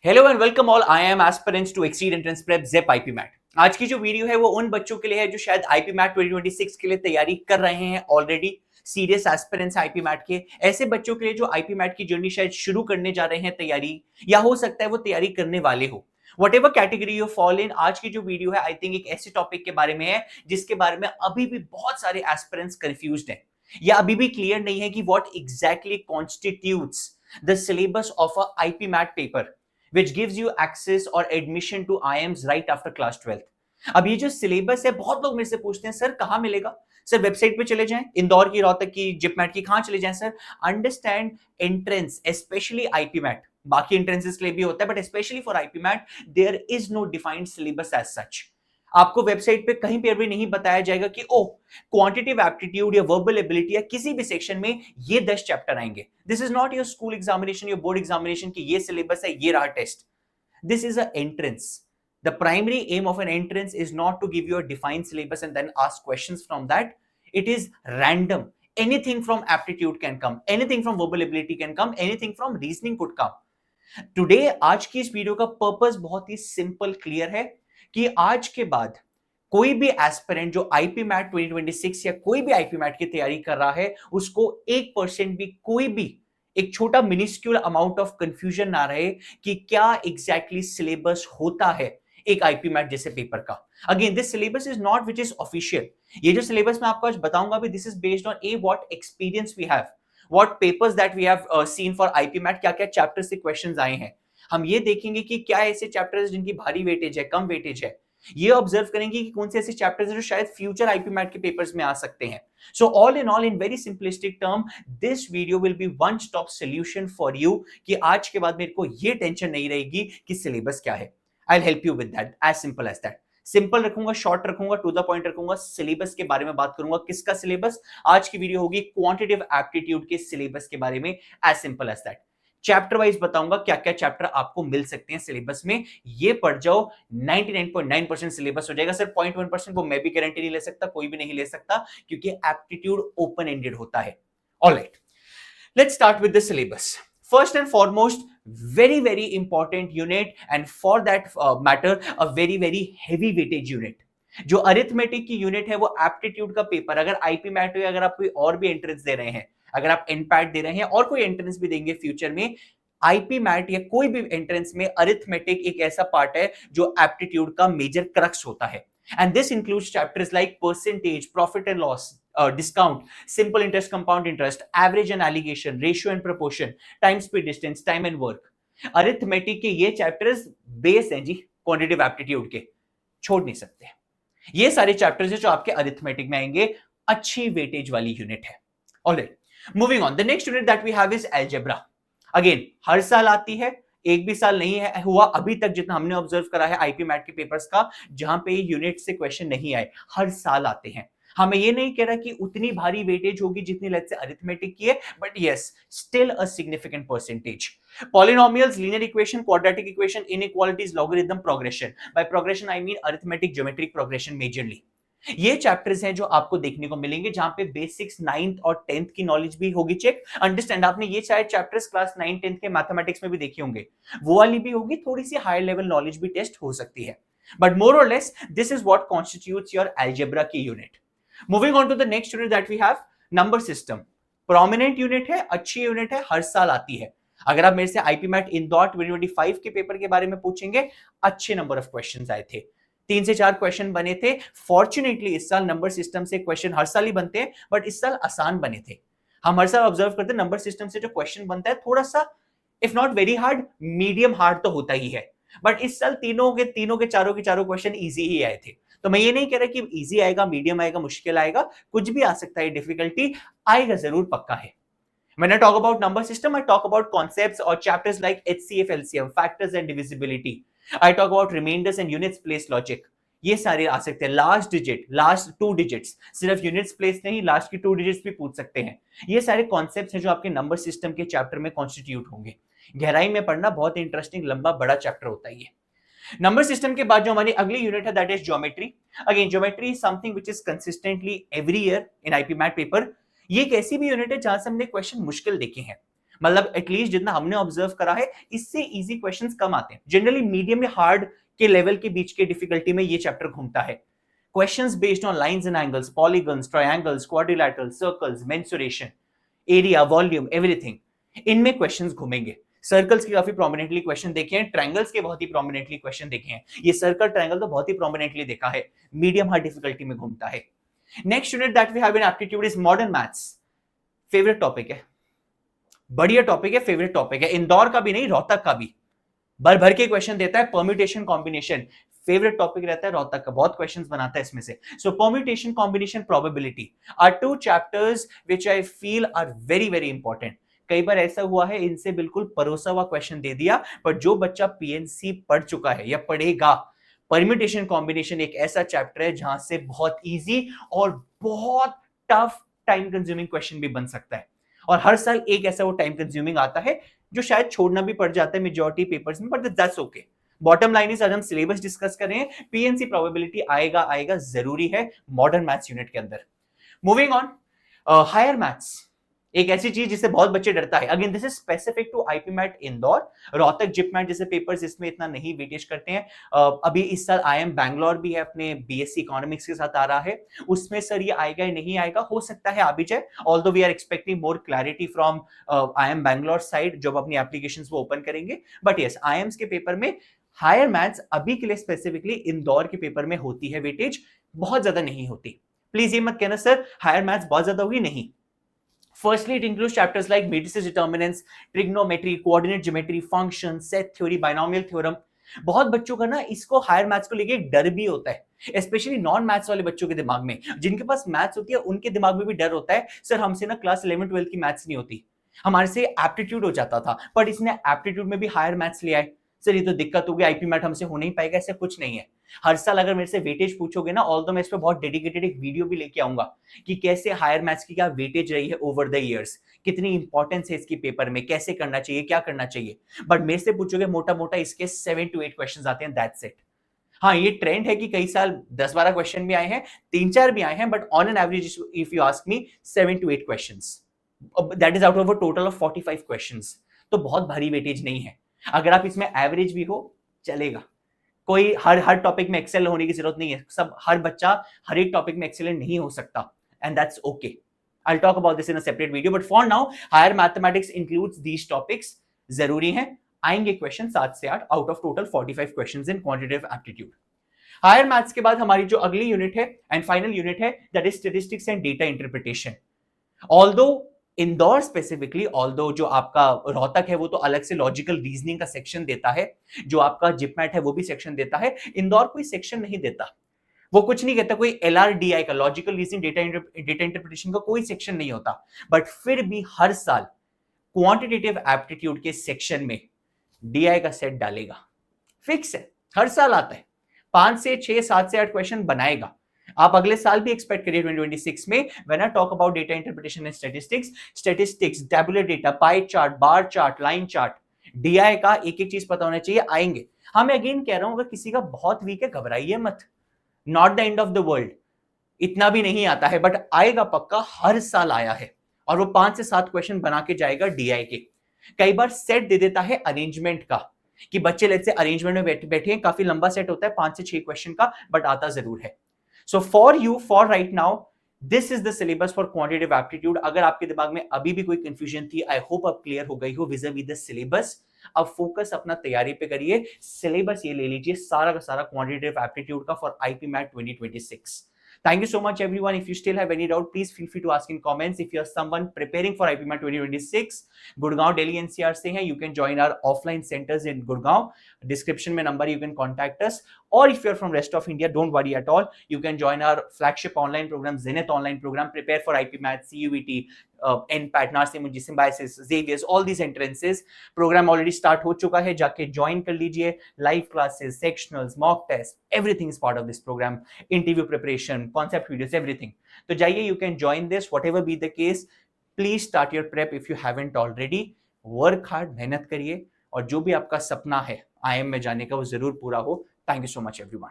Hello and welcome all. IIM aspirants to exceed entrance prep ज़ेप IPMAT. आज की जो video है वो उन बच्चों के लिए है जो शायद आईपी मैट 2026 के लिए तैयारी कर रहे हैं, already serious aspirants IPMAT के। ऐसे बच्चों के लिए जो आईपी मैट की जर्नी शायद शुरू करने जा रहे हैं तैयारी, या हो सकता है वो तैयारी करने वाले हो। What ever category you fall in, आज की जो वीडियो है आई थिंक एक ऐसे टॉपिक के बारे में है जिसके बारे में अभी भी बहुत सारे एस्पिरेंट्स कंफ्यूज्ड हैं, या अभी भी क्लियर नहीं है कि what exactly constitutes the syllabus of a IPMAT paper which gives you access or admission to IIMs right after class 12th। अब ये जो सिलेबस है, बहुत लोग मेरे से पूछते हैं सर कहां मिलेगा, सर वेबसाइट पे चले जाएं, इंदौर की, रोहतक की, जिपमैट की, कहां चले जाएं sir. Understand, entrance specially IPMAT, बाकी एंट्रेंसेस के लिए भी होता है but specially for IPMAT there is no defined syllabus as such. आपको वेबसाइट पे कहीं पर भी नहीं बताया जाएगा कि ओ क्वांटिटेटिव एप्टीट्यूड या वर्बल एबिलिटी या किसी भी सेक्शन में ये 10 चैप्टर आएंगे। This is not your school examination, your board examination की ये सिलेबस है, ये रहा test. This is an entrance. The primary aim of an entrance is not to give you a defined syllabus and then ask questions from that. It is random. Anything from aptitude can come, anything from verbal ability can come, anything from reasoning could come. Today, आज की इस video का purpose बहुत ही simple clear है कि आज के बाद कोई भी एस्पिरेंट जो आईपी मैट 2026 या कोई भी आईपी मैट की तैयारी कर रहा है, उसको 1% भी, कोई भी एक छोटा मिनिस्क्यूल अमाउंट ऑफ कंफ्यूजन ना रहे कि क्या एग्जैक्टली सिलेबस होता है एक आईपी मैट जैसे पेपर का। Again this syllabus is not which is official. ये जो सिलेबस मैं आपको आज बताऊंगा भी, this is based on a what experience we have, what papers that we have seen for IPMAT, क्या क्या चैप्टर से क्वेश्चंस आए हैं। हम ये देखेंगे कि क्या ऐसे चैप्टर्स जिनकी भारी वेटेज है, कम वेटेज है। ये ऑब्जर्व करेंगे कि कौन से ऐसे चैप्टर्स हैं जो शायद फ्यूचर आईपी मैट के पेपर्स में आ सकते हैं। So all in very simplistic term, this video will be one stop solution for you कि आज के बाद मेरे को ये टेंशन नहीं रहेगी कि सिलेबस क्या है। I will help you with that, as simple as that. Simple रखूंगा, शॉर्ट रखूंगा, टू द पॉइंट रखूंगा। सिलेबस के बारे में बात करूंगा। किसका सिलेबस? आज की वीडियो होगी क्वांटिटेटिव एप्टीट्यूड के सिलेबस के बारे में, as simple as that. Chapter wise बताऊंगा क्या क्या चैप्टर आपको मिल सकते हैं सिलेबस में। ये पढ़ जाओ, 99.9% सिलेबस हो जाएगा। सर 0.1% को मैं भी गारंटी नहीं ले सकता, कोई भी नहीं ले सकता, क्योंकि एप्टीट्यूड ओपन एंडेड होता है। Alright, let's start with the syllabus. First and foremost, very very important unit, and for that matter a very very heavy weightage unit। जो अरिथमेटिक की यूनिट है वो एप्टीट्यूड का पेपर, अगर आईपी मैट हो या अगर आप कोई और भी एंट्रेंस दे रहे हैं, अगर आप एनपैट दे रहे हैं और कोई एंट्रेंस भी देंगे फ्यूचर में, आईपी मैट या कोई भी एंट्रेंस में अरिथमेटिक एक ऐसा पार्ट है जो एप्टीट्यूड का मेजर क्रक्स होता है। And this includes chapters like percentage, profit and loss, discount, simple interest, compound interest, average and allegation, ratio and proportion, time, speed, distance, time and work। Arithmetic के ये chapters base हैं जी quantitative aptitude के, छोड़ नहीं सकते। ये सारे chapters हैं जो आपके अरिथमेटिक में आएंगे, अच्छी वेटेज वाली यूनिट है। Alright, moving on, the next unit that we have is algebra. Again हर साल आती है, एक भी साल नहीं है हुआ अभी तक जितना हमने ऑब्जर्व करा है आईपी मैट के पेपर्स का जहां पे यूनिट से क्वेश्चन नहीं आए, हर साल आते हैं। हमें ये नहीं कह रहा कि उतनी भारी वेटेज होगी जितनी लेट्स से अरिथमेटिक की है, but yes still a significant percentage. Polynomials, linear equation, quadratic equation, inequalities, logarithm, progression. By progression I mean arithmetic, geometric progression majorly. ये चैप्टर्स हैं जो आपको देखने को मिलेंगे जहां पे बेसिक्स 9th और 10th की नॉलेज भी होगी चेक। अंडरस्टैंड, आपने ये शायद चैप्टर्स क्लास 9 10th के मैथमेटिक्स में भी देखे होंगे, वो वाली भी होगी, थोड़ी सी हायर लेवल नॉलेज भी टेस्ट हो सकती है, बट मोर और less this is what constitutes your algebra की unit. Moving on to the next unit that we have, number system. Prominent unit है, अच्छी यूनिट है, हर साल आती है। अगर आप मेरे से आईपी मैट इंदौर 2025 के पेपर के बारे में पूछेंगे, अच्छे नंबर ऑफ क्वेश्चंस आए थे, 3 से 4 क्वेश्चन बने थे। फॉर्चुनेटली इस साल नंबर सिस्टम से क्वेश्चन हर साल ही बनते हैं, बट इस साल आसान बने थे। हम हर साल ऑब्जर्व करते हैं नंबर सिस्टम से जो क्वेश्चन बनता है थोड़ा सा, if not very hard, medium hard तो होता ही है, बट इस साल तीनों के चारों क्वेश्चन इजी ही आए थे। तो मैं ये नहीं कह रहा कि इजी आएगा, मीडियम आएगा, मुश्किल आएगा, कुछ भी आ सकता है, डिफिकल्टी आएगा जरूर, पक्का है। When I talk about number system, I talk about concepts or chapters like HCF, LCM, factors and divisibility. I talk about remainders and units place logic. ये सारे आ सकते हैं। लास्ट डिजिट, लास्ट 2 डिजिट्स, सिर्फ units place नहीं, last की 2 digits भी पूछ सकते हैं। ये सारे कॉन्सेप्ट्स हैं जो आपके नंबर सिस्टम के चैप्टर में कॉन्स्टिट्यूट होंगे। गहराई में पढ़ना बहुत इंटरेस्टिंग, लंबा बड़ा चैप्टर होता है ये। नंबर सिस्टम के बाद जो हमारी अगली यूनिट है that is geometry. Again geometry is something which is consistently every year in IPMAT paper. ये एक ऐसी भी यूनिट है जहां से हमने क्वेश्चन मुश्किल देखे हैं, मतलब एटलीस्ट जितना हमने ऑब्जर्व करा है इससे इजी क्वेश्चंस कम आते हैं। जनरली मीडियम या हार्ड के लेवल के बीच के डिफिकल्टी में ये चैप्टर घूमता है। Questions based on lines and angles, polygons, triangles, quadrilateral, circles, mensuration, area, volume, everything, इनमें क्वेश्चंस घूमेंगे। सर्कल्स के काफी प्रोमिनेंटली क्वेश्चन देखे हैं, ट्रायंगल्स के बहुत ही प्रोमिनेंटली क्वेश्चन देखे हैं। ये सर्कल ट्रायंगल तो बहुत ही प्रोमिनेंटली देखा है, मीडियम हार्ड डिफिकल्टी में घूमता है। Next unit that we have in aptitude is modern maths. Favourite topic है, बढ़िया टॉपिक है, फेवरेट टॉपिक है। इंदौर का भी नहीं, रोहतक का भी भर भर के क्वेश्चन देता है। परम्यूटेशन कॉम्बिनेशन फेवरेट टॉपिक रहता है रोहतक का, बहुत क्वेश्चंस बनाता है इसमें से। So permutation combination probability are two chapters which I feel are very very important. कई बार ऐसा हुआ है इनसे बिल्कुल परोसा हुआ क्वेश्चन दे दिया, पर जो बच्चा पीएनसी पढ़ चुका है या पढ़ेगा, परम्यूटेशन कॉम्बिनेशन एक ऐसा चैप्टर है जहां से बहुत इजी और बहुत टफ टाइम कंज्यूमिंग क्वेश्चन भी बन सकता है। और हर साल एक ऐसा वो टाइम कंज्यूमिंग आता है जो शायद छोड़ना भी पड़ जाता है मेजॉरिटी पेपर्स में, but that's okay. Bottom line is, आज हम सिलेबस डिस्कस कर रहे हैं, पीएनसी प्रोबेबिलिटी आएगा आएगा जरूरी है मॉडर्न मैथ्स यूनिट के अंदर। मूविंग ऑन, हायर मैथ्स एक ऐसी चीज जिससे बहुत बच्चे डरता है। Again this is specific to IPMAT Indore. Rohtak JIPMAT जैसे पेपर्स इसमें इतना नहीं वेटेज करते हैं। अभी इस साल आईएम बैंगलोर भी है, अपने बीएससी इकोनॉमिक्स के साथ आ रहा है, उसमें सर ये आएगा या नहीं आएगा, हो सकता है आ भी जाए। Although we are expecting more clarity from IIM Bangalore side जब अपनी एप्लीकेशंस वो ओपन करेंगे। बट यस, आईएम्स के पेपर में हायर मैथ्स अभी के लिए स्पेसिफिकली इंदौर के पेपर में होती है वेटेज, बहुत ज्यादा नहीं होती। प्लीज ये मत कहना सर हायर मैथ्स बहुत ज्यादा होगी, नहीं। Firstly, it includes chapters like matrices determinants, trigonometry, coordinate geometry, functions, set theory, binomial theorem. बहुत बच्चों का ना इसको हायर मैथ्स को लेके एक डर भी होता है, स्पेशली नॉन मैथ्स वाले बच्चों के दिमाग में। जिनके पास मैथ्स होती है उनके दिमाग में भी डर होता है, सर हमसे ना क्लास 11 12 की मैथ्स नहीं होती, हमारे से एप्टीट्यूड हो जाता था, पर इसने एप्टीट्यूड में भी हायर मैथ्स लिया है, सर ये तो दिक्कत होगी, आईपी मैट हमसे हो नहीं पाएगा। ऐसा कुछ नहीं है। हर साल अगर मेरे से वेटेज पूछोगे ना, ऑल तो मैं इस पे बहुत डेडिकेटेड एक वीडियो भी लेके आऊंगा कि कैसे हायर मैथ्स की क्या वेटेज रही है ओवर द इयर्स, कितनी इंपॉर्टेंस है इसकी पेपर में, कैसे करना चाहिए, क्या करना चाहिए। बट मेरे से पूछोगे मोटा मोटा इसके 7 to 8 क्वेश्चन आते हैं, दैट्स इट। हाँ, ये ट्रेंड है कि कई साल 10-12 क्वेश्चन भी आए हैं, 3-4 भी आए हैं, but on an average if you ask me 7 to 8 questions, that is out of a total of 45 questions. तो बहुत भारी वेटेज नहीं है। अगर आप इसमें एवरेज भी हो चलेगा, कोई हर टॉपिक में एक्सेल होने की जरूरत नहीं है। सब हर बच्चा हर एक टॉपिक में एक्सेलेंट नहीं हो सकता, and that's okay. I will talk about this in a separate video, but for now higher mathematics includes these topics, जरूरी है। आएंगे क्वेश्चन 7 से 8 out of total 45 questions in quantitative aptitude. Higher maths के बाद हमारी जो अगली यूनिट है एंड फाइनल यूनिट है, that is statistics and data interpretation. Although Indore specifically, although जो आपका रोहतक है वो तो अलग से लॉजिकल रीजनिंग का सेक्शन देता है, जो आपका जिपमैट है वो भी सेक्शन देता है, इंदौर कोई सेक्शन नहीं देता। वो कुछ नहीं कहता, कोई एलआरडीआई का लॉजिकल रीजनिंग डेटा इंटरप्रिटेशन का कोई सेक्शन नहीं होता। बट फिर भी हर साल क्वांटिटेटिव एप्टीट्यूड के सेक्शन में डीआई का सेट डालेगा, फिक्स है, हर साल आता है। 5 से 6, 7 से 8 क्वेश्चन बनाएगा। आप अगले साल भी एक्सपेक्ट करिए 2026 में। When I talk about data interpretation and statistics, tabular data, pie chart, bar chart, line chart, DI का एक एक चीज पता होना चाहिए, आएंगे। हाँ, मैं अगेन कह रहा हूं, अगर किसी का बहुत वीक है घबराइए मत, not the end of the world. इतना भी नहीं आता है, बट आएगा पक्का, हर साल आया है। और वो 5 से 7 क्वेश्चन बना के जाएगा डीआई के। कई बार सेट दे देता है अरेंजमेंट का, कि बच्चे लेट से अरेंजमेंट में बैठे हैं, काफी लंबा सेट होता है 5 से 6 क्वेश्चन का, बट आता जरूर है। So for you, for right now, this is the syllabus for quantitative aptitude. अगर आपके दिमाग में अभी भी कोई कंफ्यूजन थी, आई होप अब क्लियर हो गई हो विज़-अ-विज़ द सिलेबस। अब फोकस अपना तैयारी पे करिए। सिलेबस ये ले लीजिए सारा का सारा क्वांटिटेटिव एप्टीट्यूड का for IPMAT 2026। Thank you so much, everyone. If you still have any doubt, please feel free to ask in comments. If you are someone preparing for IPMAT 2026, Gurgaon, Delhi NCR से हैं, you can join our offline centers in Gurgaon. Description में number, you can contact us. Or if you are from rest of India, don't worry at all. You can join our flagship online program, Zenith online program. Prepare for IPMAT, CUET, NPAT, NARSIM, Symbiosis, Xavier's, all these entrances. Program already start हो चुका है, जाके join कर लीजिए. Live classes, sectionals, mock tests, everything is part of this program. Interview preparation, concept videos, everything. तो जाइए, you can join this, whatever be the case. Please start your prep if you haven't already. Work hard, मेहनत करिए, और जो भी आपका सपना है IIM में जाने का वो जरूर पूरा हो। Thank you so much, everyone.